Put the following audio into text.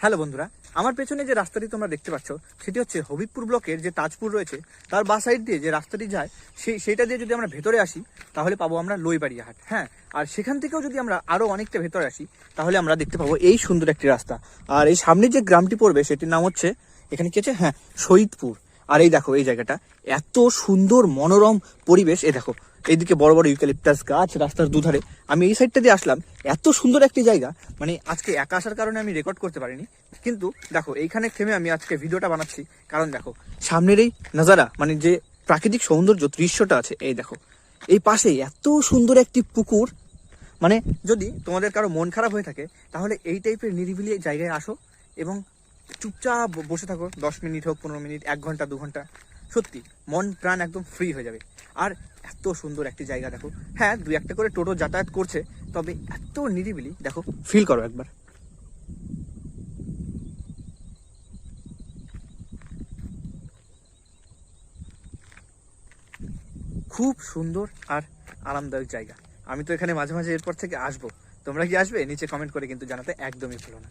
Hello বন্ধুরা, আমার পেছনে যে রাস্তাটি তোমরা দেখতে পাচ্ছ সেটি হচ্ছে হবিবপুর ব্লকের যে তাজপুর রয়েছে তার বা সাইড দিয়ে যে রাস্তাটি যায় সেইটা দিয়ে যদি আমরা ভেতরে আসি তাহলে পাবো আমরা লইবাড়িয়া হাট। হ্যাঁ, আর সেখান থেকেও যদি আমরা আরো অনেকটা ভেতরে আসি তাহলে আমরা দেখতে পাবো এই সুন্দর একটি রাস্তা। আর এই সামনে যে গ্রামটি পড়বে সেটির নাম হচ্ছে, এখানে কি আছে, হ্যাঁ, শহীদপুর। আর এই দেখো এই জায়গাটা এত সুন্দর মনোরম পরিবেশ। এই দেখো এইদিকে বড় বড় ইউক্যালিপটাস গাছ রাস্তার দুধারে। আমি এই সাইডটা দিয়ে আসলাম, এত সুন্দর একটি জায়গা। মানে আজকে একা আসার কারণে আমি রেকর্ড করতে পারিনি, কিন্তু দেখো এইখানে থেমে আমি আজকে ভিডিওটা বানাচ্ছি। কারণ দেখো সামনের এই নাজারা, মানে যে প্রাকৃতিক সৌন্দর্য দৃশ্যটা আছে, এই দেখো এই পাশেই এত সুন্দর একটি পুকুর। মানে যদি তোমাদের কারো মন খারাপ হয়ে থাকে তাহলে এই টাইপের নিরিবিলি জায়গায় আসো এবং চুপচাপ বসে থাকো, 10 মিনিট হোক, 15 মিনিট, 1 ঘন্টা 2 ঘন্টা, সত্যি মন প্রাণ একদম ফ্রি হয়ে যাবে। আর এত সুন্দর একটি জায়গা দেখো। হ্যাঁ, 2-1টা করে টোটো যাতায়াত করছে, তবে এত নিরিবিলি দেখো, ফিল করো একবার। খুব সুন্দর আর আরামদায়ক জায়গা। আমি তো এখানে মাঝে মাঝে এরপর থেকে আসবো। তোমরা কি আসবে? নিচে কমেন্ট করে কিন্তু জানাতে একদমই ভুলো না।